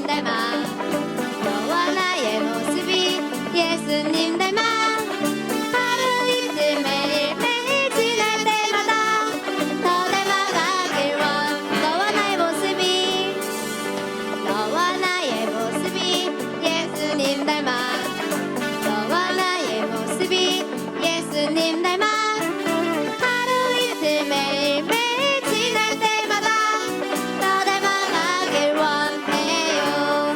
예수님 닮아 너와 나의 모습이 예수님 닮아 하루 이틀 매일매일 지날 때마다 더 닮아가길 원 너와 나의 모습이 예수님 닮아 너와 나의 모습이 예수님 닮아 하루 이틀 매일매일 지날 때마다 더 닮아가길 원해요.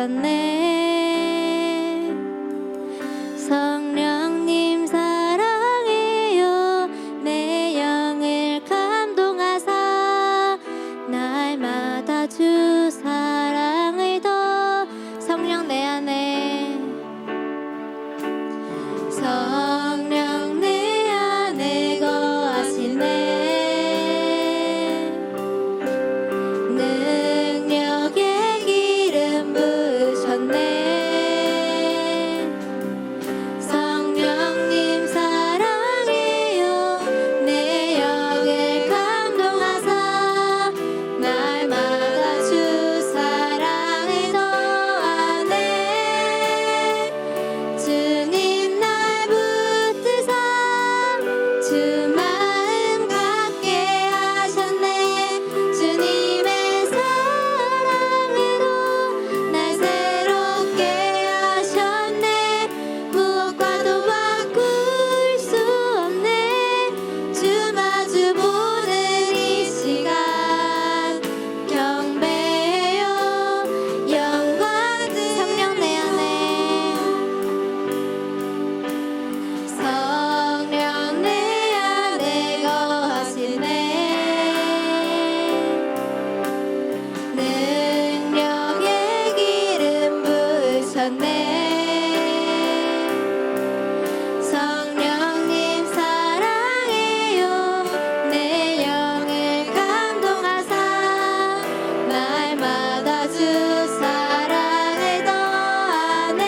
하셨네. 성령님 사랑해요. 내 영을 감동하사 날마다 주 사랑을 더. 성령 내 안에, 성령 내 안에 거하시네. 능력의 기름 부으셨네. 성령님 사랑해요. 내 영을 감동하사 날마다 주 사랑을 더하네. 주님 날 붙드사 주 마음 갖게 하셨네. 주님의 사랑으로 날 새롭게 하셨네. 무엇과도 바꿀 수 없네. 주 마주 보는 이 시간 경배해요. 영광 성령 내 안에, 성령 내 안에 거하시네. 능력의 기름 부으셨네. 성령님 사랑해요. 내 영을 감동하사 날마다 주 사랑을 더하네.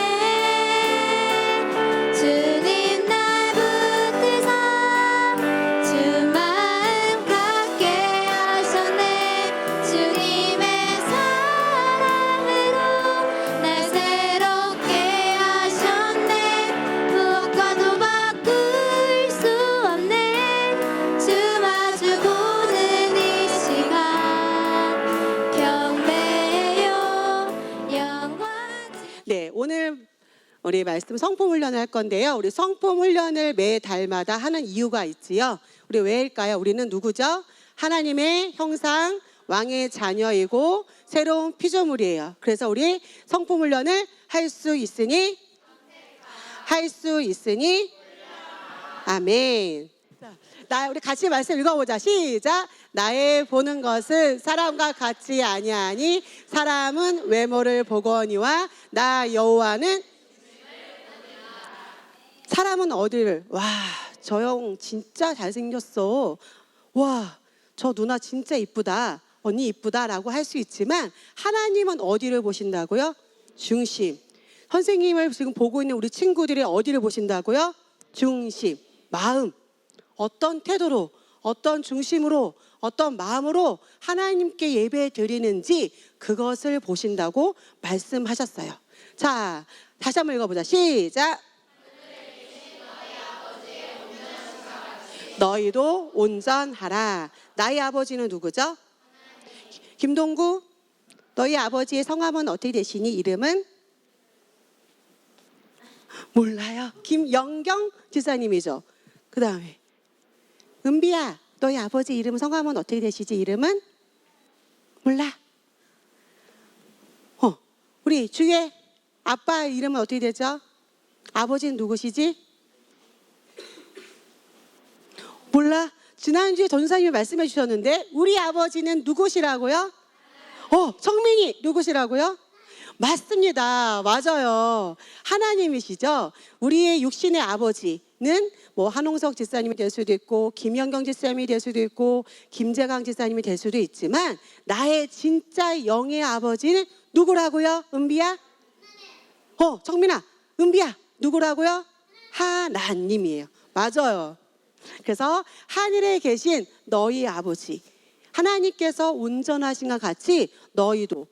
주님 날 붙드사 주 마음 갖게 하셨네. 주님의 사랑으로 날 새롭게 하셨네. 무엇과도 바꿀 수 없네. 주 마주 보는 이 시간 경배해요. 영광. 네, 오늘 우리 말씀 성품 훈련을 할 건데요. 우리 성품 훈련을 매 달마다 하는 이유가 있지요. 우리 왜일까요? 우리는 누구죠? 하나님의 형상, 왕의 자녀이고 새로운 피조물이에요. 그래서 우리 성품 훈련을 할 수 있으니 아멘. 자, 우리 같이 말씀 읽어보자. 시작. 나의 보는 것은 사람과 같지 아니하니 사람은 외모를 보거니와 나 여호와는 사람은 어디를, 와, 저 형 진짜 잘생겼어. 와, 저 누나 진짜 이쁘다. 언니 이쁘다라고 할 수 있지만 하나님은 어디를 보신다고요? 중심. 선생님을 지금 보고 있는 우리 친구들이 어디를 보신다고요? 중심, 마음. 어떤 태도로, 어떤 중심으로, 어떤 마음으로 하나님께 예배 드리는지 그것을 보신다고 말씀하셨어요. 자, 다시 한번 읽어보자. 시작. 너희도 온전하라. 나의 아버지는 누구죠? 김동구, 너희 아버지의 성함은 어떻게 되시니? 이름은? 몰라요. 김영경 지사님이죠. 그 다음에 은비야, 너희 아버지 이름 성함은 어떻게 되시지? 이름은? 몰라. 우리 주의 아빠 이름은 어떻게 되죠? 아버지는 누구시지? 몰라. 지난주에 전사님이 말씀해 주셨는데 우리 아버지는 누구시라고요? 성민이 누구시라고요? 맞습니다. 맞아요. 하나님이시죠. 우리의 육신의 아버지는 뭐 한홍석 지사님이 될 수도 있고 김영경 지사님이 될 수도 있고 김재강 지사님이 될 수도 있지만 나의 진짜 영의 아버지는 누구라고요? 은비야? 정민아, 은비야, 누구라고요? 하나님이에요. 맞아요. 그래서 하늘에 계신 너희 아버지 하나님께서 온전하신 것 같이 너희도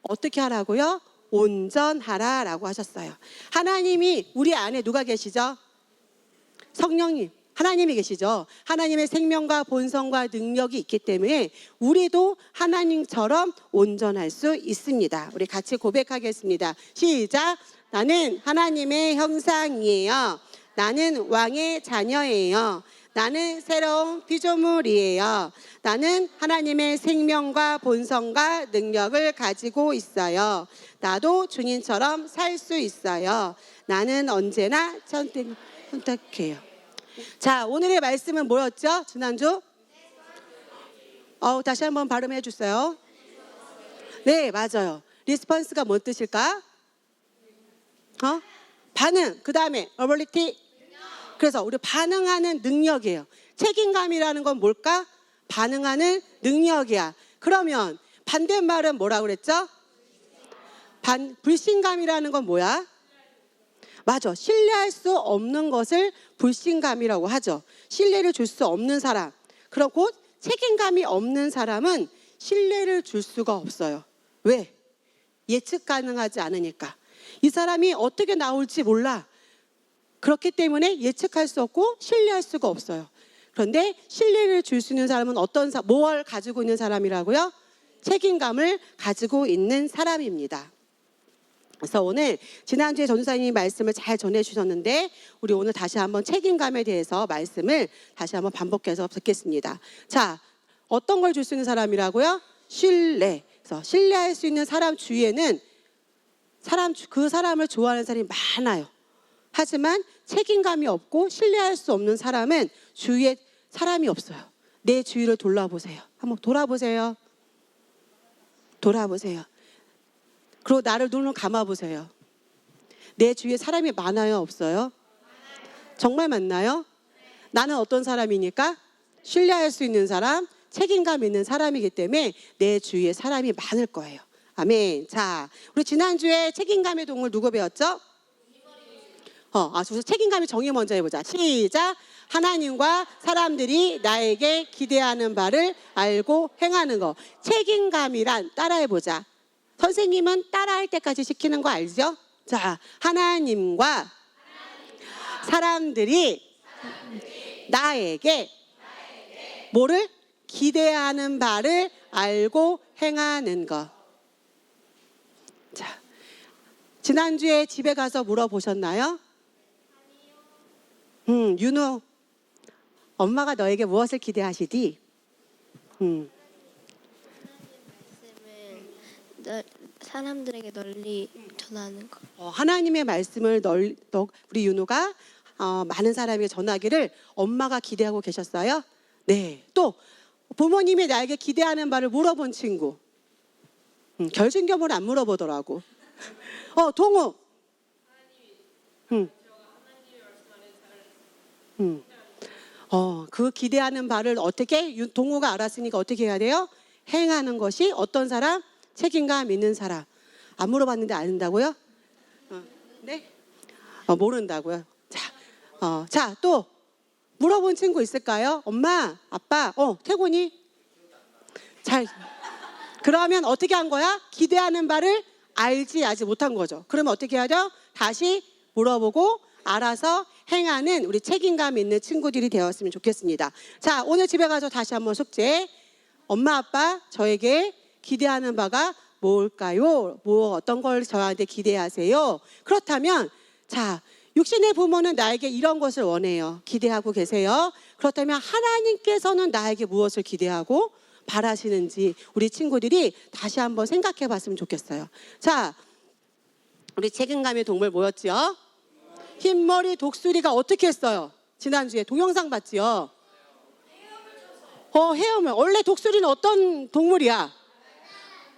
어떻게 하라고요? 온전하라라고 하셨어요. 하나님이 우리 안에 누가 계시죠? 성령님, 하나님이 계시죠. 하나님의 생명과 본성과 능력이 있기 때문에 우리도 하나님처럼 온전할 수 있습니다. 우리 같이 고백하겠습니다. 시작. 나는 하나님의 형상이에요. 나는 왕의 자녀예요. 나는 새로운 피조물이에요. 나는 하나님의 생명과 본성과 능력을 가지고 있어요. 나도 주님처럼 살 수 있어요. 나는 언제나 선택해요. 자, 오늘의 말씀은 뭐였죠? 지난주? 다시 한번 발음해 주세요. 네, 맞아요. 리스폰스가 뭔 뜻일까? 반응. 그 다음에 어빌리티. 그래서 우리 반응하는 능력이에요. 책임감이라는 건 뭘까? 반응하는 능력이야. 그러면 반대말은 뭐라고 그랬죠? 불신감이라는 건 뭐야? 맞아. 신뢰할 수 없는 것을 불신감이라고 하죠. 신뢰를 줄 수 없는 사람. 그리고 책임감이 없는 사람은 신뢰를 줄 수가 없어요. 왜? 예측 가능하지 않으니까. 이 사람이 어떻게 나올지 몰라. 그렇기 때문에 예측할 수 없고 신뢰할 수가 없어요. 그런데 신뢰를 줄 수 있는 사람은 뭘 가지고 있는 사람이라고요? 책임감을 가지고 있는 사람입니다. 그래서 오늘 지난주에 전도사님이 말씀을 잘 전해주셨는데 우리 오늘 다시 한번 책임감에 대해서 말씀을 다시 한번 반복해서 듣겠습니다. 자, 어떤 걸 줄 수 있는 사람이라고요? 신뢰. 그래서 신뢰할 수 있는 사람 주위에는 그 사람을 좋아하는 사람이 많아요. 하지만 책임감이 없고 신뢰할 수 없는 사람은 주위에 사람이 없어요. 내 주위를 돌아보세요. 한번 돌아보세요. 돌아보세요. 그리고 나를 눈을 감아보세요. 내 주위에 사람이 많아요? 없어요? 정말 많나요? 나는 어떤 사람이니까? 신뢰할 수 있는 사람, 책임감 있는 사람이기 때문에 내 주위에 사람이 많을 거예요. 아멘. 자, 우리 지난주에 책임감의 동물 누구 배웠죠? 책임감의 정의 먼저 해보자. 시작. 하나님과 사람들이 나에게 기대하는 바를 알고 행하는 거. 책임감이란 따라해보자. 선생님은 따라할 때까지 시키는 거 알죠? 자, 하나님과 사람들이 나에게 뭐를? 기대하는 바를 알고 행하는 거. 자, 지난주에 집에 가서 물어보셨나요? 윤우, 엄마가 너에게 무엇을 기대하시디? 말씀을 사람들에게 널리 전하는 거. 하나님의 말씀을 우리 윤우가 많은 사람에게 전하기를 엄마가 기대하고 계셨어요? 네. 또 부모님이 나에게 기대하는 바를 물어본 친구. 결승점을 안 물어보더라고. 동우. 그 기대하는 바를 어떻게 동우가 알았으니까 어떻게 해야 돼요? 행하는 것이 어떤 사람? 책임감 있는 사람. 안 물어봤는데 아는다고요? 네? 모른다고요. 자, 또 물어본 친구 있을까요? 엄마, 아빠, 태곤이? 그러면 어떻게 한 거야? 기대하는 바를 아직 못한 거죠. 그러면 어떻게 하죠? 다시 물어보고 알아서 행하는 우리 책임감 있는 친구들이 되었으면 좋겠습니다. 자, 오늘 집에 가서 다시 한번 숙제. 엄마, 아빠, 저에게 기대하는 바가 뭘까요? 어떤 걸 저한테 기대하세요? 그렇다면, 자, 육신의 부모는 나에게 이런 것을 원해요. 기대하고 계세요. 그렇다면 하나님께서는 나에게 무엇을 기대하고 바라시는지 우리 친구들이 다시 한번 생각해 봤으면 좋겠어요. 자, 우리 책임감의 동물 뭐였죠? 흰머리 독수리가 어떻게 했어요? 지난주에 동영상 봤지요? 헤엄을. 원래 독수리는 어떤 동물이야?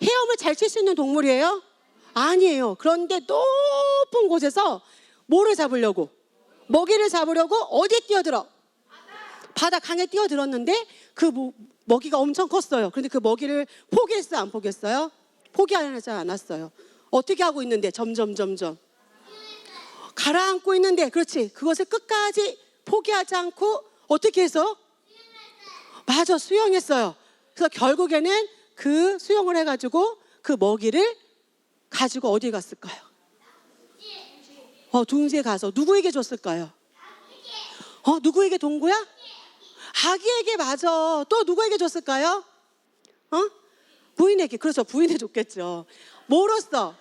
헤엄을 잘 칠 수 있는 동물이에요? 아니에요. 그런데 높은 곳에서 뭐를 잡으려고? 먹이를 잡으려고 어디에 뛰어들어? 바다 강에 뛰어들었는데 그 먹이가 엄청 컸어요. 그런데 그 먹이를 포기했어요? 안 포기했어요? 포기하지 않았어요. 어떻게 하고 있는데 점점 가라앉고 있는데, 그렇지, 그것을 끝까지 포기하지 않고 어떻게 해서? 맞아, 수영했어요. 그래서 결국에는 그 수영을 해가지고 그 먹이를 가지고 어디 갔을까요? 둥지에 가서 누구에게 줬을까요? 누구에게? 동구야? 아기에게. 맞아. 또 누구에게 줬을까요? 부인에게. 그렇죠, 부인에 줬겠죠. 뭐로써?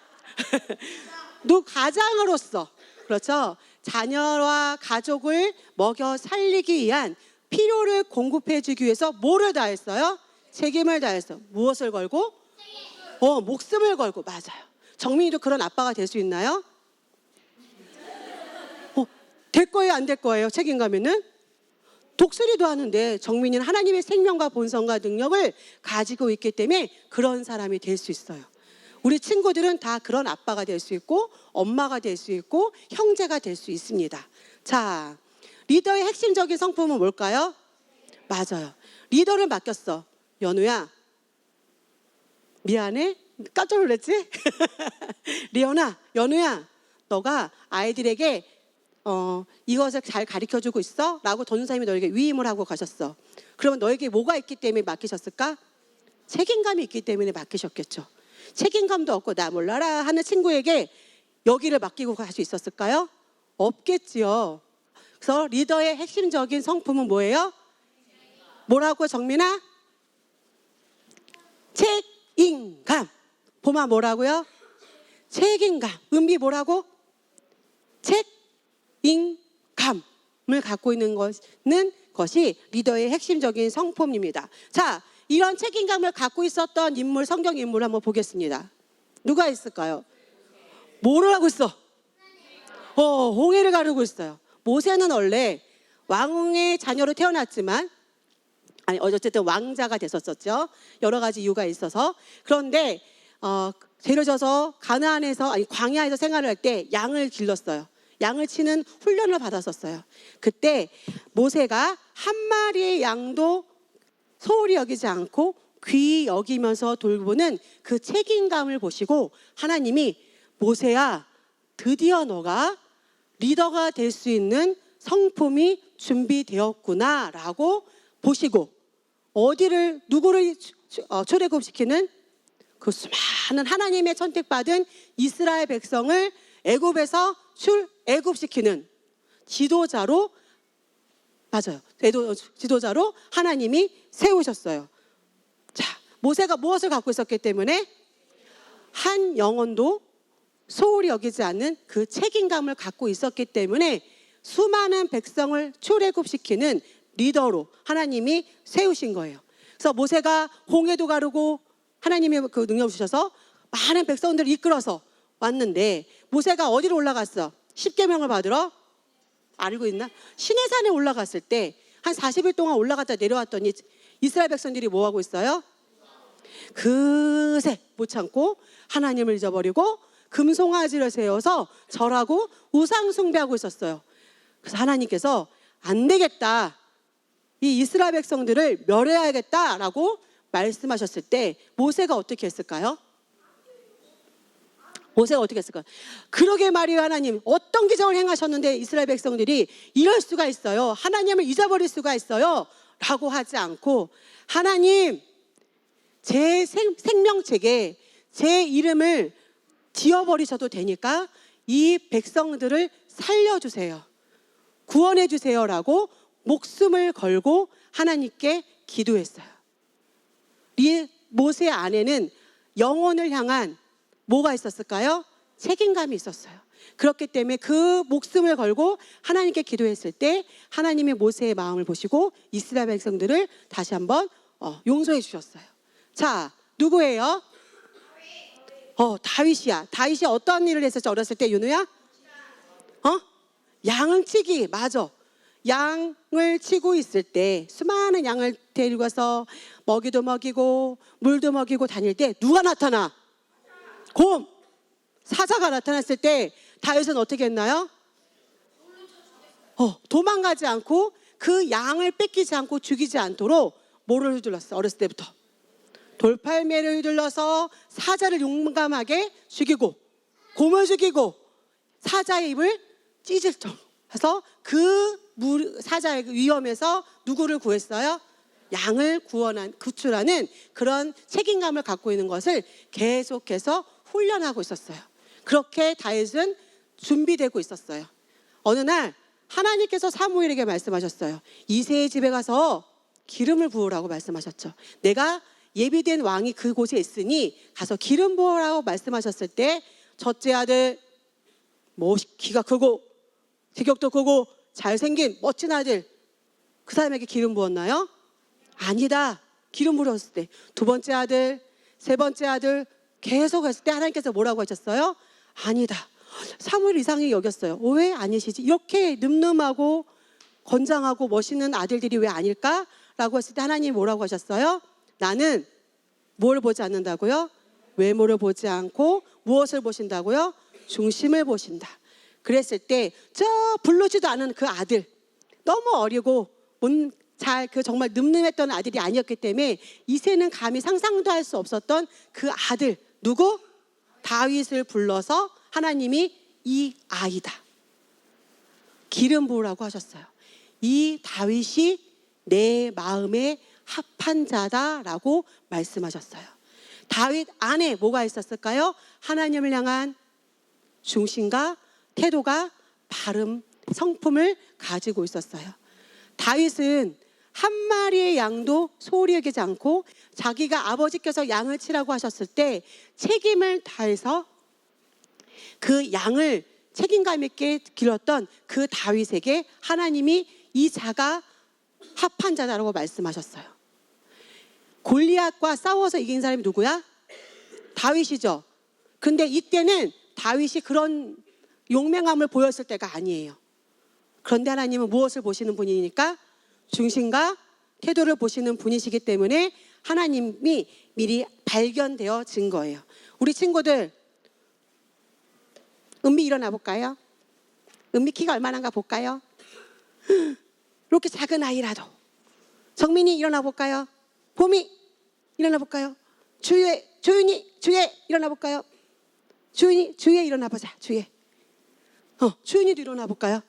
가장으로서. 그렇죠. 자녀와 가족을 먹여 살리기 위한 필요를 공급해주기 위해서 뭐를 다했어요? 책임을 다했어. 무엇을 걸고? 목숨을 걸고. 맞아요. 정민이도 그런 아빠가 될 수 있나요? 될 거예요, 안 될 거예요? 책임감에는? 독수리도 하는데 정민이는 하나님의 생명과 본성과 능력을 가지고 있기 때문에 그런 사람이 될 수 있어요. 우리 친구들은 다 그런 아빠가 될 수 있고 엄마가 될 수 있고 형제가 될 수 있습니다. 자, 리더의 핵심적인 성품은 뭘까요? 맞아요. 리더를 맡겼어. 연우야, 미안해? 깜짝 놀랐지? 리언아, 연우야, 너가 아이들에게 이것을 잘 가르쳐주고 있어? 라고 전도사님이 너에게 위임을 하고 가셨어. 그러면 너에게 뭐가 있기 때문에 맡기셨을까? 책임감이 있기 때문에 맡기셨겠죠. 책임감도 없고 나 몰라라 하는 친구에게 여기를 맡기고 갈 수 있었을까요? 없겠지요. 그래서 리더의 핵심적인 성품은 뭐예요? 뭐라고 정민아? 책임감. 봄아 뭐라고요? 책임감. 은비 뭐라고? 책임감을 갖고 있는 것이 리더의 핵심적인 성품입니다. 자, 이런 책임감을 갖고 있었던 인물, 성경 인물을 한번 보겠습니다. 누가 있을까요? 뭐를 하고 있어? 홍해를 가르고 있어요. 모세는 원래 왕의 자녀로 태어났지만 어쨌든 왕자가 됐었죠. 여러 가지 이유가 있어서. 그런데 죄를 져서 가나안에서 광야에서 생활을 할 때 양을 길렀어요. 양을 치는 훈련을 받았었어요. 그때 모세가 한 마리의 양도 소홀히 여기지 않고 귀히 여기면서 돌보는 그 책임감을 보시고 하나님이 모세야, 드디어 너가 리더가 될 수 있는 성품이 준비되었구나 라고 보시고 누구를 출애굽시키는 그 수많은 하나님의 선택받은 이스라엘 백성을 애굽에서 출애굽시키는 지도자로, 맞아요, 지도자로 하나님이 세우셨어요. 자, 모세가 무엇을 갖고 있었기 때문에? 한 영혼도 소홀히 여기지 않는 그 책임감을 갖고 있었기 때문에 수많은 백성을 출애굽시키는 리더로 하나님이 세우신 거예요. 그래서 모세가 홍해도 가르고 하나님의 그 능력을 주셔서 많은 백성들을 이끌어서 왔는데 모세가 어디로 올라갔어? 십계명을 받으러? 알고 있나? 시내산에 올라갔을 때 한 40일 동안 올라갔다 내려왔더니 이스라엘 백성들이 뭐 하고 있어요? 그새 못 참고 하나님을 잊어버리고 금송아지를 세워서 절하고 우상 숭배하고 있었어요. 그래서 하나님께서 안 되겠다, 이 이스라엘 백성들을 멸해야겠다라고 말씀하셨을 때 모세가 어떻게 했을까요? 모세가 어떻게 했을까요? 그러게 말이에요. 하나님 어떤 기적을 행하셨는데 이스라엘 백성들이 이럴 수가 있어요? 하나님을 잊어버릴 수가 있어요? 라고 하지 않고 하나님, 제 생명책에 제 이름을 지워버리셔도 되니까 이 백성들을 살려주세요, 구원해 주세요라고 목숨을 걸고 하나님께 기도했어요. 이 모세 안에는 영혼을 향한 뭐가 있었을까요? 책임감이 있었어요. 그렇기 때문에 그 목숨을 걸고 하나님께 기도했을 때 하나님이 모세의 마음을 보시고 이스라엘 백성들을 다시 한번 용서해 주셨어요. 자, 누구예요? 다윗이야. 다윗이 어떤 일을 했었지 어렸을 때? 윤우야? 양을 치기. 맞아. 양을 치고 있을 때 수많은 양을 데리고 가서 먹이도 먹이고 물도 먹이고 다닐 때 누가 나타나? 곰, 사자가 나타났을 때 다윗은 어떻게 했나요? 도망가지 않고 그 양을 뺏기지 않고 죽이지 않도록 뭐를 휘둘렀어? 어렸을 때부터 돌팔매를 휘둘러서 사자를 용감하게 죽이고 곰을 죽이고 사자의 입을 찢을 정도 해서 그 사자의 위험에서 누구를 구했어요? 양을 구출하는 그런 책임감을 갖고 있는 것을 계속해서 훈련하고 있었어요. 그렇게 다윗은 준비되고 있었어요. 어느 날 하나님께서 사무엘에게 말씀하셨어요. 이새의 집에 가서 기름을 부으라고 말씀하셨죠. 내가 예비된 왕이 그곳에 있으니 가서 기름 부으라고 말씀하셨을 때 첫째 아들, 키가 크고 체격도 크고 잘생긴 멋진 아들, 그 사람에게 기름 부었나요? 아니다. 기름 부었을 때 두 번째 아들, 세 번째 아들 계속 했을 때 하나님께서 뭐라고 하셨어요? 아니다. 사무엘 이상히 여겼어요. 왜 아니시지? 이렇게 늠름하고 건장하고 멋있는 아들들이 왜 아닐까라고 했을 때 하나님이 뭐라고 하셨어요? 나는 뭘 보지 않는다고요? 외모를 보지 않고 무엇을 보신다고요? 중심을 보신다. 그랬을 때 저 부르지도 않은 그 아들, 너무 어리고 그 정말 늠름했던 아들이 아니었기 때문에 이새는 감히 상상도 할 수 없었던 그 아들, 누구? 다윗을 불러서 하나님이 이 아이다, 기름 부으라고 하셨어요. 이 다윗이 내 마음에 합한 자다라고 말씀하셨어요. 다윗 안에 뭐가 있었을까요? 하나님을 향한 중심과 태도가 바른 성품을 가지고 있었어요. 다윗은 한 마리의 양도 소홀히 여기지 않고 자기가 아버지께서 양을 치라고 하셨을 때 책임을 다해서 그 양을 책임감 있게 길렀던 그 다윗에게 하나님이 이 자가 합한 자다라고 말씀하셨어요. 골리앗과 싸워서 이긴 사람이 누구야? 다윗이죠. 근데 이때는 다윗이 그런 용맹함을 보였을 때가 아니에요. 그런데 하나님은 무엇을 보시는 분이니까? 중심과 태도를 보시는 분이시기 때문에 하나님이 미리 발견되어진 거예요. 우리 친구들 은미 일어나 볼까요? 은미 키가 얼마나인가 볼까요? 이렇게 작은 아이라도. 정민이 일어나 볼까요? 봄이 일어나 볼까요? 조윤이 일어나 볼까요? 주에 일어나 보자. 주에 주윤이도 일어나 볼까요?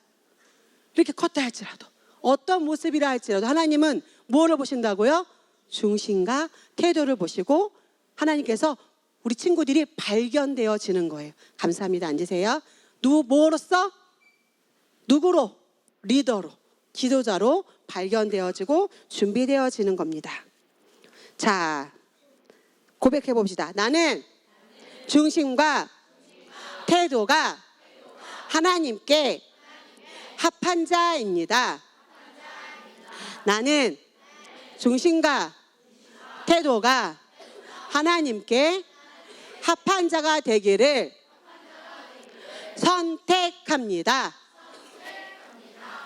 이렇게 컸다 할지라도, 어떤 모습이라 할지라도 하나님은 뭐를 보신다고요? 중심과 태도를 보시고 하나님께서 우리 친구들이 발견되어지는 거예요. 감사합니다. 앉으세요. 뭐로써? 누구로? 리더로, 지도자로 발견되어지고 준비되어지는 겁니다. 자, 고백해 봅시다. 나는 중심과 태도가 하나님께 합한 자입니다. 나는 중심과 태도가 하나님께 합한 자가 되기를 선택합니다.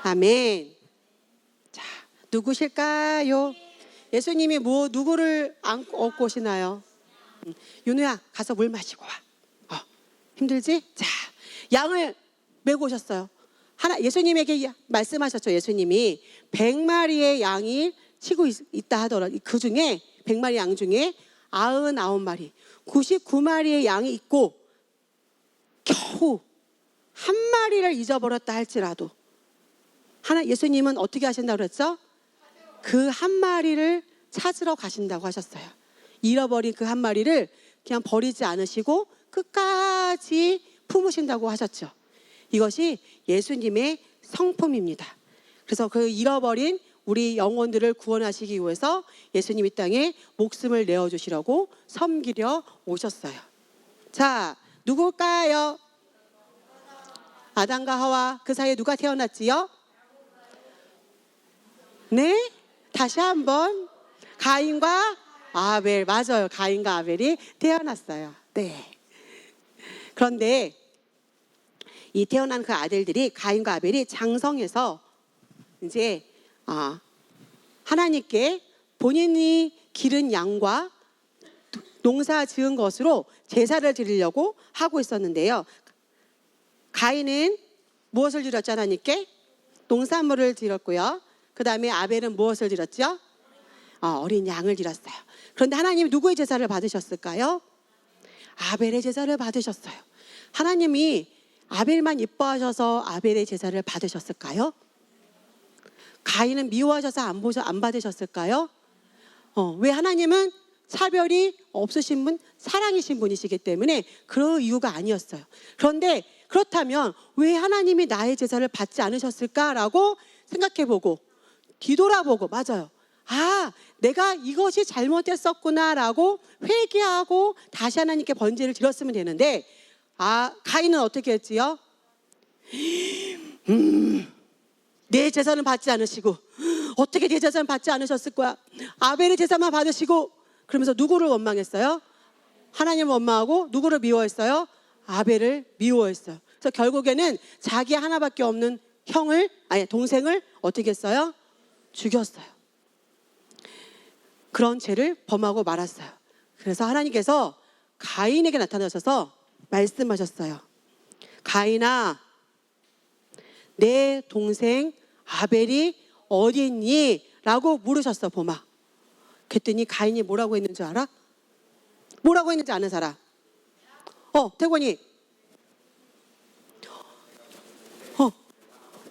아멘. 자, 누구실까요? 예수님이 누구를 업고 오시나요? 윤우야, 가서 물 마시고 와. 힘들지? 자, 양을 메고 오셨어요. 예수님에게 말씀하셨죠. 예수님이 100마리의 양이 치고 있다 하더라도 그 중에 100마리 양 중에 99마리, 99마리의 양이 있고 겨우 한 마리를 잊어버렸다 할지라도 예수님은 어떻게 하신다고 그랬죠? 그 한 마리를 찾으러 가신다고 하셨어요. 잃어버린 그 한 마리를 그냥 버리지 않으시고 끝까지 품으신다고 하셨죠. 이것이 예수님의 성품입니다. 그래서 그 잃어버린 우리 영혼들을 구원하시기 위해서 예수님 이 땅에 목숨을 내어주시려고 섬기려 오셨어요. 자, 누굴까요? 아담과 하와, 그 사이에 누가 태어났지요? 네? 다시 한번 가인과 아벨. 맞아요. 가인과 아벨이 태어났어요. 네. 그런데 이 태어난 그 아들들이, 가인과 아벨이 장성해서 이제 하나님께 본인이 기른 양과 농사 지은 것으로 제사를 드리려고 하고 있었는데요. 가인은 무엇을 드렸죠? 하나님께 농산물을 드렸고요. 그 다음에 아벨은 무엇을 드렸죠? 어린 양을 드렸어요. 그런데 하나님이 누구의 제사를 받으셨을까요? 아벨의 제사를 받으셨어요. 하나님이 아벨만 이뻐하셔서 아벨의 제사를 받으셨을까요? 가인은 미워하셔서 안 받으셨을까요? 왜? 하나님은 차별이 없으신 분, 사랑이신 분이시기 때문에 그럴 이유가 아니었어요. 그런데 그렇다면 왜 하나님이 나의 제사를 받지 않으셨을까라고 생각해보고 뒤돌아보고, 맞아요. 내가 이것이 잘못했었구나라고 회개하고 다시 하나님께 번제를 드렸으면 되는데, 가인은 어떻게 했지요? 내 제사는 받지 않으시고 어떻게 제사장 받지 않으셨을 거야? 아벨의 제사만 받으시고. 그러면서 누구를 원망했어요? 하나님을 원망하고 누구를 미워했어요? 아벨을 미워했어요. 그래서 결국에는 자기 하나밖에 없는 동생을 어떻게 했어요? 죽였어요. 그런 죄를 범하고 말았어요. 그래서 하나님께서 가인에게 나타나셔서 말씀하셨어요. 가인아, 내 동생 아벨이 어디 있니? 라고 물으셨어, 봄아. 그랬더니 가인이 뭐라고 했는 줄 알아? 뭐라고 했는지 아는 사람? 태권이.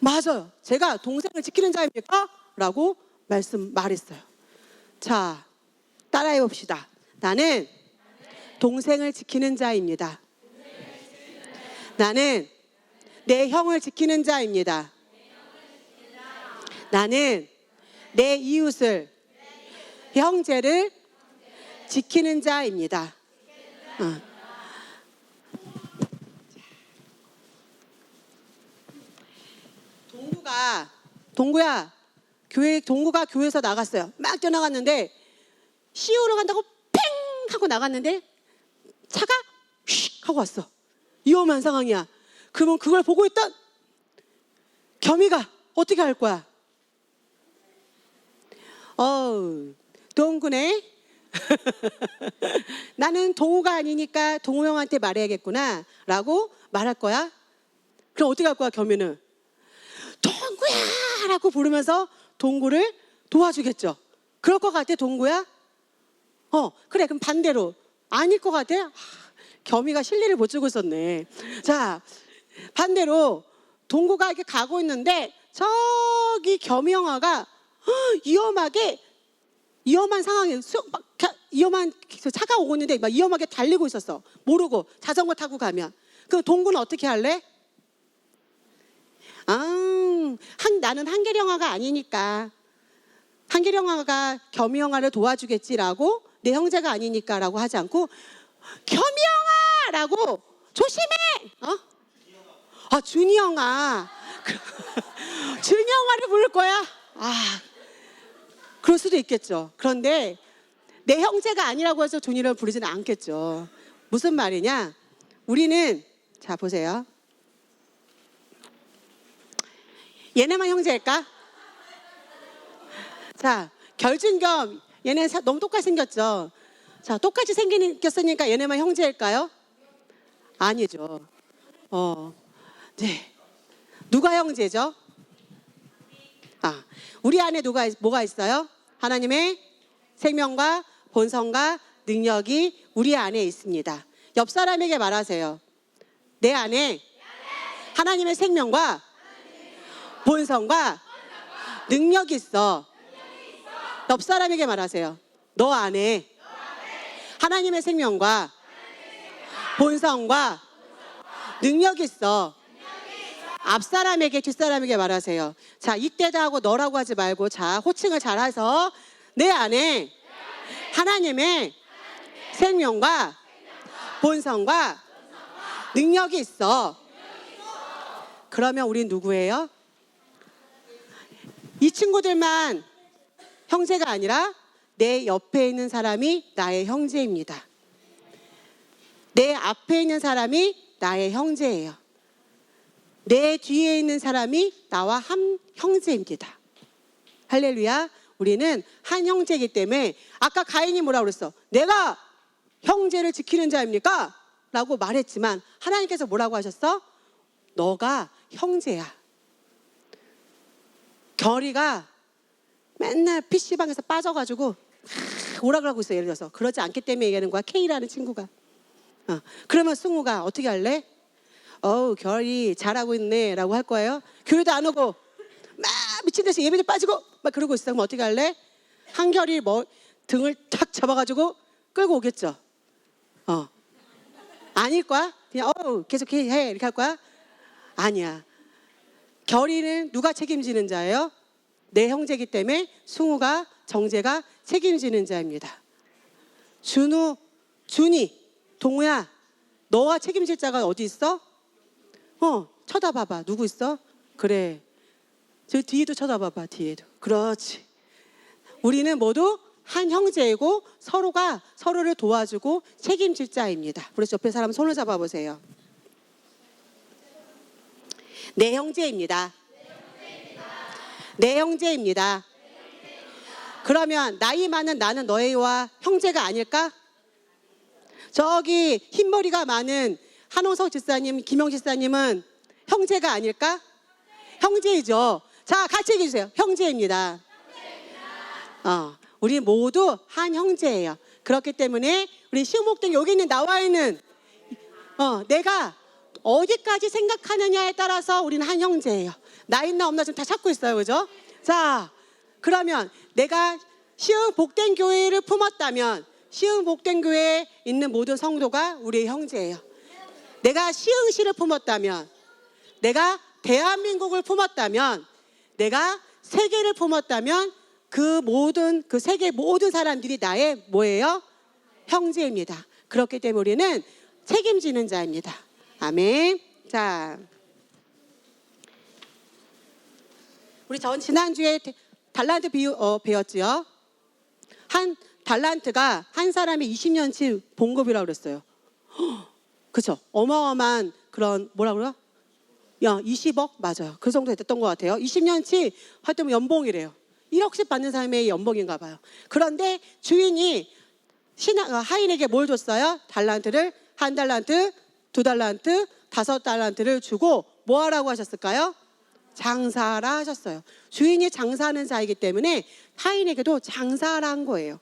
맞아요. 제가 동생을 지키는 자입니까? 라고 말했어요. 자, 따라해 봅시다. 나는 동생을 지키는 자입니다. 나는 내 형을 지키는 자입니다. 나는 내 이웃을, 형제를 지키는 자입니다. 동구가 교회에서 나갔어요. 막 뛰어나갔는데 CU로 간다고 팽 하고 나갔는데 차가 휙 하고 왔어. 위험한 상황이야. 그러면 그걸 보고 있던 겸이가 어떻게 할 거야? 동구네. 나는 동우가 아니니까 동우 형한테 말해야겠구나 라고 말할 거야. 그럼 어떻게 할 거야, 겸이는? 동구야 라고 부르면서 동구를 도와주겠죠. 그럴 것 같아, 동구야? 그래. 그럼 반대로 아닐 것 같아? 겸이가 실리를 못 주고 있었네. 자, 반대로 동구가 이렇게 가고 있는데 저기 겸이 형아가 위험한 상황에 위험한 차가 오고 있는데 막 위험하게 달리고 있었어. 모르고 자전거 타고 가면. 그럼 동구는 어떻게 할래? 나는 한계리 형아가 아니니까 한계리 형아가 겸이 형아를 도와주겠지라고, 내 형제가 아니니까라고 하지 않고 겸이 형아라고 조심해. 준이 형아. 준이 형아를 부를 거야. 그럴 수도 있겠죠. 그런데 내 형제가 아니라고 해서 준이를 부르지는 않겠죠. 무슨 말이냐? 우리는 자 보세요. 얘네만 형제일까? 자, 결준겸 얘네 너무 똑같이 생겼죠. 자, 똑같이 생겼으니까 얘네만 형제일까요? 아니죠. 네. 누가 형제죠? 우리 안에 뭐가 있어요? 하나님의 생명과 본성과 능력이 우리 안에 있습니다. 옆 사람에게 말하세요. 내 안에 하나님의 생명과 본성과 능력이 있어. 옆 사람에게 말하세요. 너 안에 하나님의 생명과 본성과 능력이 있어. 앞 사람에게, 뒷 사람에게 말하세요. 자, 이때다 하고 너라고 하지 말고, 자, 호칭을 잘해서 내 안에 하나님의 생명과 본성과 능력이 있어. 그러면 우린 누구예요? 이 친구들만 형제가 아니라 내 옆에 있는 사람이 나의 형제입니다. 내 앞에 있는 사람이 나의 형제예요. 내 뒤에 있는 사람이 나와 한 형제입니다. 할렐루야. 우리는 한 형제이기 때문에 아까 가인이 뭐라고 그랬어? 내가 형제를 지키는 자입니까? 라고 말했지만 하나님께서 뭐라고 하셨어? 너가 형제야. 결이가 맨날 PC방에서 빠져가지고 오락을 하고 있어. 예를 들어서 그러지 않기 때문에 얘기하는 거야. K라는 친구가. 그러면 승우가 어떻게 할래? 결이 잘하고 있네 라고 할 거예요. 교회도 안 오고 막 미친 듯이 예배도 빠지고 막 그러고 있어. 그럼 어떻게 할래? 한결이 등을 탁 잡아가지고 끌고 오겠죠. 아닐 거야? 그냥 계속 해 이렇게 할 거야? 아니야. 결이는 누가 책임지는 자예요? 내 형제이기 때문에 승우가, 정재가 책임지는 자입니다. 준이, 동우야, 너가 책임질 자가 어디 있어? 쳐다봐봐. 누구 있어? 그래. 저 뒤에도 쳐다봐봐. 뒤에도. 그렇지. 우리는 모두 한 형제이고 서로가 서로를 도와주고 책임질 자입니다. 그래서 옆에 사람 손을 잡아보세요. 내 형제입니다. 내 형제입니다. 그러면 나이 많은 나는 너희와 형제가 아닐까? 저기 흰머리가 많은 한홍석 집사님, 김영 집사님은 형제가 아닐까? 형제이죠. 자, 같이 얘기해 주세요. 형제입니다. 우리 모두 한 형제예요. 그렇기 때문에 우리 시흥목동 여기 있는 나와 있는 내가 어디까지 생각하느냐에 따라서 우리는 한 형제예요. 나 있나 없나 지금 다 찾고 있어요. 그죠? 자, 그러면 내가 시흥복된 교회를 품었다면 시흥복된 교회에 있는 모든 성도가 우리의 형제예요. 내가 시흥시를 품었다면, 내가 대한민국을 품었다면, 내가 세계를 품었다면 그 세계 모든 사람들이 나의 뭐예요? 형제입니다. 그렇기 때문에 우리는 책임지는 자입니다. 아멘. 자, 우리 지난주에 달란트 배웠지요. 한 달란트가 한 사람이 20년치 봉급이라고 그랬어요. 그렇죠? 어마어마한 그런 뭐라 그래요? 20억 맞아요. 그 정도 됐던 것 같아요. 20년치 하여튼 연봉이래요. 1억씩 받는 사람의 연봉인가 봐요. 그런데 주인이 하인에게 뭘 줬어요? 달란트를 한 달란트, 두 달란트, 5달란트를 주고 뭐 하라고 하셨을까요? 장사하라 하셨어요. 주인이 장사하는 자이기 때문에 하인에게도 장사하라 한 거예요.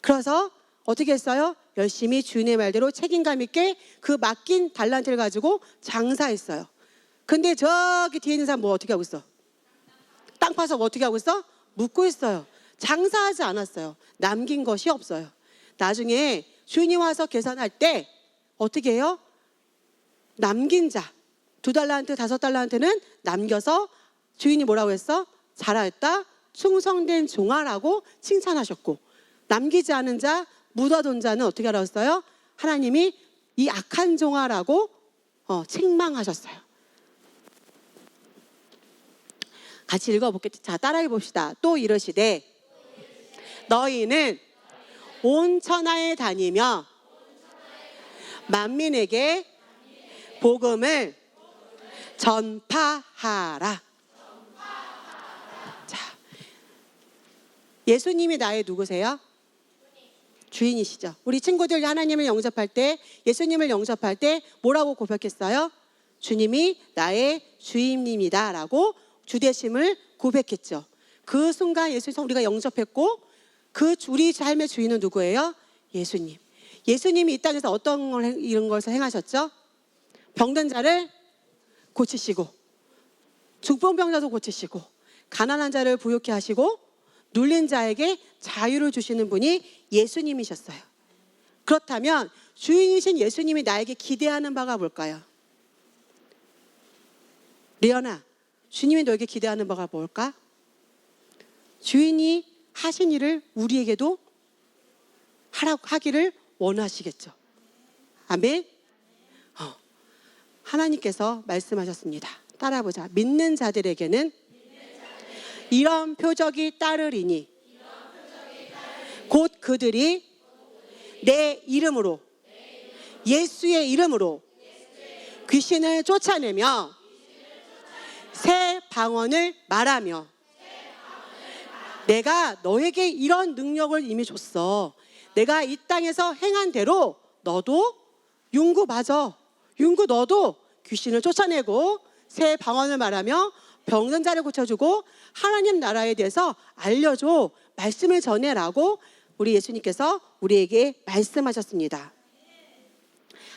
그래서 어떻게 했어요? 열심히 주인의 말대로 책임감 있게 그 맡긴 달란트를 가지고 장사했어요. 근데 저기 뒤에 있는 사람 뭐 어떻게 하고 있어? 땅 파서 뭐 어떻게 하고 있어? 묻고 있어요. 장사하지 않았어요. 남긴 것이 없어요. 나중에 주인이 와서 계산할 때 어떻게 해요? 남긴 자 2달란트, 5달란트는 남겨서 주인이 뭐라고 했어? 잘하였다, 충성된 종아라고 칭찬하셨고, 남기지 않은 자, 묻어둔 자는 어떻게 하라고 했어요? 하나님이 이 악한 종아라고 책망하셨어요. 같이 읽어볼게요. 자, 따라해 봅시다. 또 이르시되 너희는 온 천하에 다니며 만민에게 복음을 전파하라. 자, 예수님이 나의 누구세요? 주인이시죠. 우리 친구들 하나님을 영접할 때, 예수님을 영접할 때 뭐라고 고백했어요? 주님이 나의 주인님이다 라고 주되심을 고백했죠. 그 순간 예수님 우리가 영접했고, 우리 삶의 주인은 누구예요? 예수님. 예수님이 이 땅에서 어떤 이런 것을 행하셨죠? 병든 자를 고치시고, 중풍병자도 고치시고, 가난한 자를 부유케 하시고, 눌린 자에게 자유를 주시는 분이 예수님이셨어요. 그렇다면 주인이신 예수님이 나에게 기대하는 바가 뭘까요? 리언아, 주님이 너에게 기대하는 바가 뭘까? 주인이 하신 일을 우리에게도 하기를 원하시겠죠. 아멘. 하나님께서 말씀하셨습니다. 따라보자. 믿는 자들에게는 이런 표적이 따르리니 곧 그들이 내 이름으로, 예수의 이름으로 귀신을 쫓아내며 새 방언을 말하며, 내가 너에게 이런 능력을 이미 줬어. 내가 이 땅에서 행한 대로 너도 융구 맞아. 융구 너도 귀신을 쫓아내고 새 방언을 말하며 병든 자를 고쳐주고 하나님 나라에 대해서 알려줘. 말씀을 전해라고 우리 예수님께서 우리에게 말씀하셨습니다.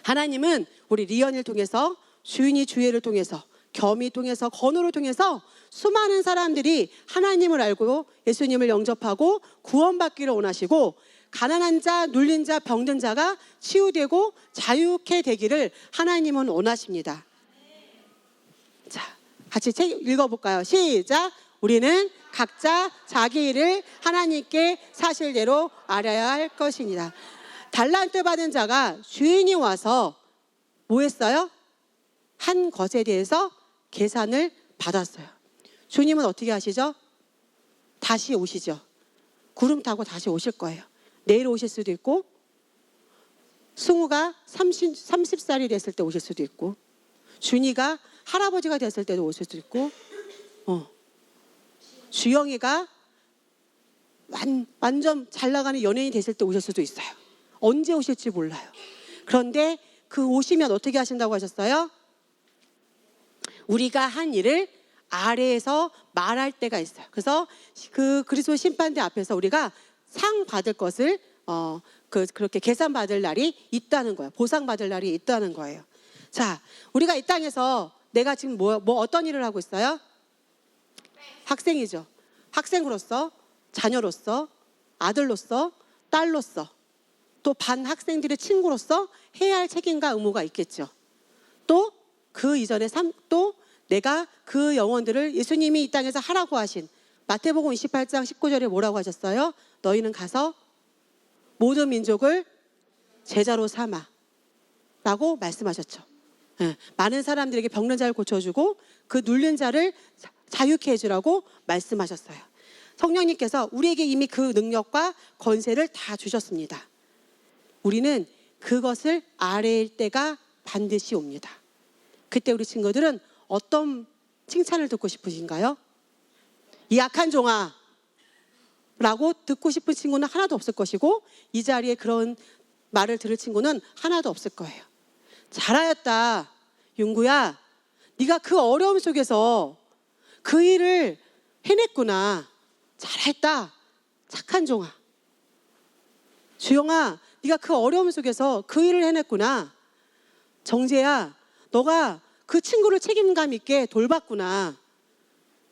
하나님은 우리 리언을 통해서, 주인이 주혜를 통해서, 겸이 통해서, 건우를 통해서 수많은 사람들이 하나님을 알고 예수님을 영접하고 구원받기를 원하시고, 가난한 자, 눌린 자, 병든 자가 치유되고 자유케 되기를 하나님은 원하십니다. 자, 같이 책 읽어볼까요? 시작. 우리는 각자 자기 일을 하나님께 사실대로 알아야 할 것이니라. 달란트 받은 자가 주인이 와서 뭐 했어요? 한 것에 대해서 계산을 받았어요. 주님은 어떻게 하시죠? 다시 오시죠. 구름 타고 다시 오실 거예요. 내일 오실 수도 있고, 승우가 30살이 됐을 때 오실 수도 있고, 준이가 할아버지가 됐을 때도 오실 수도 있고, 주영이가 완전 잘 나가는 연예인이 됐을 때 오실 수도 있어요. 언제 오실지 몰라요. 그런데 그 오시면 어떻게 하신다고 하셨어요? 우리가 한 일을 아래에서 말할 때가 있어요. 그래서 그 그리스도 심판대 앞에서 우리가 상 받을 것을 그렇게 계산 받을 날이 있다는 거예요. 보상 받을 날이 있다는 거예요. 자, 우리가 이 땅에서 내가 지금 뭐 어떤 일을 하고 있어요? 학생이죠. 학생으로서, 자녀로서, 아들로서, 딸로서, 또 반 학생들의 친구로서 해야 할 책임과 의무가 있겠죠. 또 그 이전에 또 내가 그 영혼들을 예수님이 이 땅에서 하라고 하신 마태복음 28장 19절에 뭐라고 하셨어요? 너희는 가서 모든 민족을 제자로 삼아 라고 말씀하셨죠. 많은 사람들에게 병든 자를 고쳐주고 그 눌린 자를 자유케 해주라고 말씀하셨어요. 성령님께서 우리에게 이미 그 능력과 권세를 다 주셨습니다. 우리는 그것을 아래일 때가 반드시 옵니다. 그때 우리 친구들은 어떤 칭찬을 듣고 싶으신가요? 이 약한 종아 라고 듣고 싶은 친구는 하나도 없을 것이고, 이 자리에 그런 말을 들을 친구는 하나도 없을 거예요. 잘하였다 윤구야, 네가 그 어려움 속에서 그 일을 해냈구나. 잘했다 착한 종아. 주영아, 네가 그 어려움 속에서 그 일을 해냈구나. 정재야, 너가 그 친구를 책임감 있게 돌봤구나.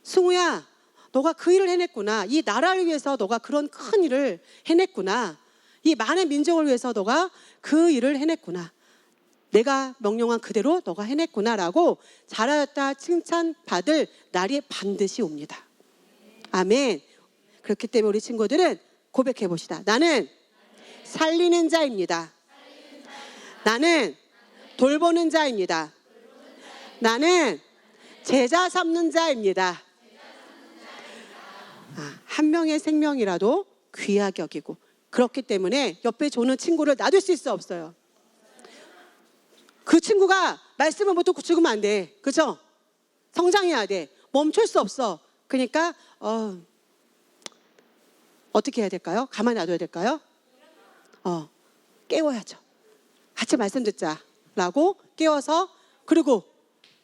승우야, 너가 그 일을 해냈구나. 이 나라를 위해서 너가 그런 큰 일을 해냈구나. 이 많은 민족을 위해서 너가 그 일을 해냈구나. 내가 명령한 그대로 너가 해냈구나라고 잘하였다 칭찬받을 날이 반드시 옵니다. 아멘. 그렇기 때문에 우리 친구들은 고백해 봅시다. 나는 살리는 자입니다. 나는 돌보는 자입니다. 나는 제자 삼는 자입니다. 한 명의 생명이라도 귀하게 여기고, 그렇기 때문에 옆에 조는 친구를 놔둘 수 있어 없어요? 그 친구가 말씀을 못 듣고 죽으면 안 돼. 그렇죠? 성장해야 돼. 멈출 수 없어. 그러니까 어떻게 해야 될까요? 가만히 놔둬야 될까요? 깨워야죠. 같이 말씀 듣자라고 깨워서, 그리고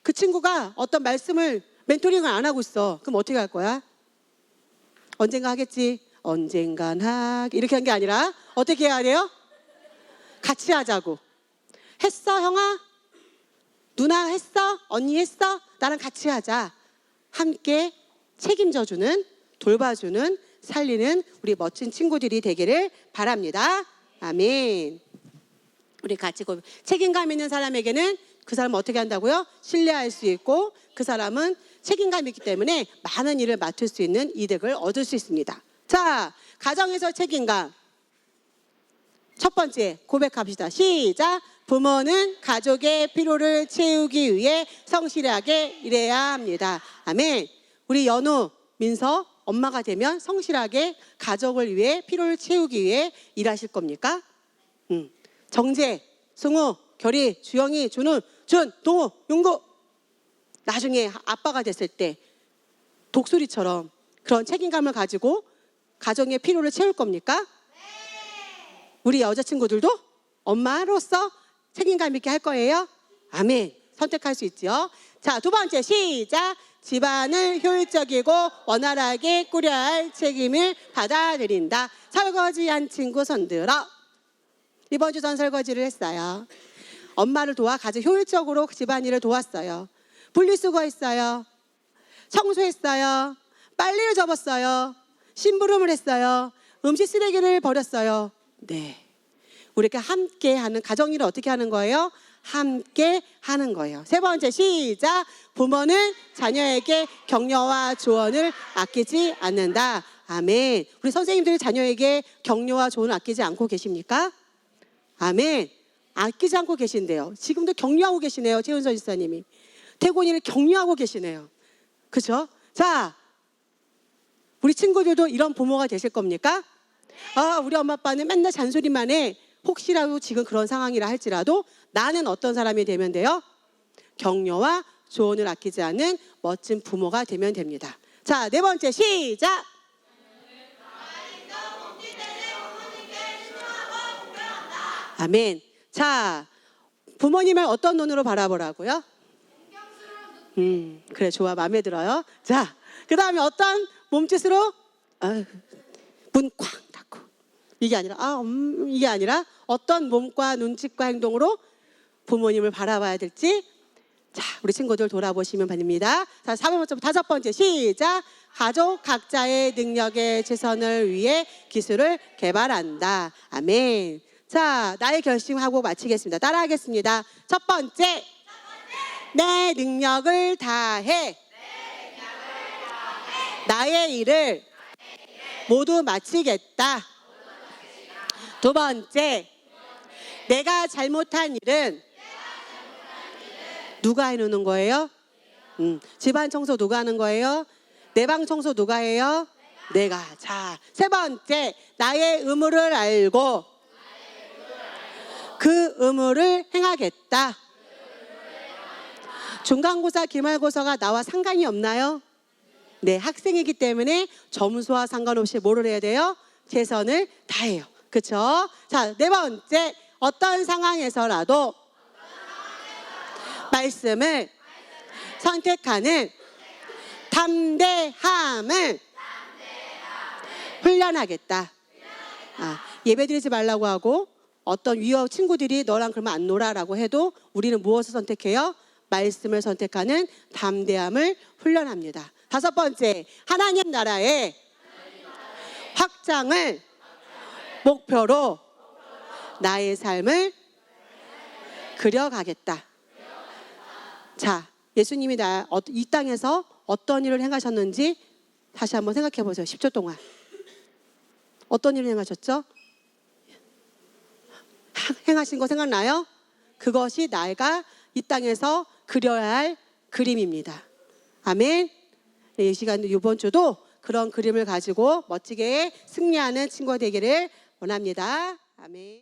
그 친구가 어떤 말씀을 멘토링을 안 하고 있어. 그럼 어떻게 할 거야? 언젠가 하겠지. 언젠간 이렇게 한 게 아니라 어떻게 해야 돼요? 같이 하자고. 했어 형아? 누나 했어? 언니 했어? 나랑 같이 하자. 함께 책임져주는, 돌봐주는, 살리는 우리 멋진 친구들이 되기를 바랍니다. 아멘. 우리 같이 책임감 있는 사람에게는 그 사람은 어떻게 한다고요? 신뢰할 수 있고, 그 사람은 책임감 있기 때문에 많은 일을 맡을 수 있는 이득을 얻을 수 있습니다. 자, 가정에서 책임감. 첫 번째 고백합시다. 시작. 부모는 가족의 필요를 채우기 위해 성실하게 일해야 합니다. 아멘. 우리 연우, 민서 엄마가 되면 성실하게 가족을 위해 필요를 채우기 위해 일하실 겁니까? 정재, 승우, 결이, 주영이, 준우, 준, 동우, 윤구, 나중에 아빠가 됐을 때 독수리처럼 그런 책임감을 가지고 가정의 필요를 채울 겁니까? 우리 여자친구들도 엄마로서 책임감 있게 할 거예요? 아멘. 선택할 수 있죠. 자, 두 번째 시작. 집안을 효율적이고 원활하게 꾸려야 할 책임을 받아들인다. 설거지한 친구 손들어. 이번 주 전 설거지를 했어요. 엄마를 도와 가장 효율적으로 집안일을 도왔어요. 분리수거했어요. 청소했어요. 빨래를 접었어요. 심부름을 했어요. 음식 쓰레기를 버렸어요. 네. 우리가 함께 하는 가정일을 어떻게 하는 거예요? 함께 하는 거예요. 세 번째 시작. 부모는 자녀에게 격려와 조언을 아끼지 않는다. 아멘. 우리 선생님들 자녀에게 격려와 조언을 아끼지 않고 계십니까? 아멘. 아끼지 않고 계신대요. 지금도 격려하고 계시네요. 최은선 지사님이. 태곤이를 격려하고 계시네요. 그렇죠? 자, 우리 친구들도 이런 부모가 되실 겁니까? 아, 우리 엄마 아빠는 맨날 잔소리만 해. 혹시라도 지금 그런 상황이라 할지라도 나는 어떤 사람이 되면 돼요? 격려와 조언을 아끼지 않는 멋진 부모가 되면 됩니다. 자, 네 번째 시작. 아멘. 자, 부모님을 어떤 눈으로 바라보라고요? 그래, 좋아, 마음에 들어요. 자, 그 다음에 어떤 몸짓으로? 문 쾅 닫고. 이게 아니라, 이게 아니라 어떤 몸과 눈짓과 행동으로 부모님을 바라봐야 될지. 자, 우리 친구들 돌아보시면 됩니다. 자, 4번부터 5번째 시작. 가족 각자의 능력의 최선을 위해 기술을 개발한다. 아멘. 자, 나의 결심하고 마치겠습니다. 따라하겠습니다. 첫 번째, 내 능력을 다해 나의 일을 모두 마치겠다. 두 번째, 내가 잘못한 일은 누가 해놓는 거예요? 집안 청소 누가 하는 거예요? 내 방 청소 누가 해요? 내가. 자, 세 번째, 나의 의무를 알고 그 의무를 행하겠다. 중간고사, 기말고사가 나와 상관이 없나요? 네, 학생이기 때문에 점수와 상관없이 뭐를 해야 돼요? 최선을 다해요. 그렇죠? 자, 네 번째, 어떤 상황에서라도 말씀을 선택하는 담대함을 훈련하겠다. 예배드리지 말라고 하고 어떤 위험 친구들이 너랑 그러면 안 놀아라고 해도 우리는 무엇을 선택해요? 말씀을 선택하는 담대함을 훈련합니다. 다섯 번째, 하나님 나라의 확장을 목표로 나의 삶을 그려가겠다. 자, 예수님이 이 땅에서 어떤 일을 행하셨는지 다시 한번 생각해 보세요. 10초 동안. 어떤 일을 행하셨죠? 행하신 거 생각나요? 그것이 내가 이 땅에서 그려야 할 그림입니다. 아멘. 네, 이 시간 이번 주도 그런 그림을 가지고 멋지게 승리하는 친구가 되기를 원합니다. 아멘.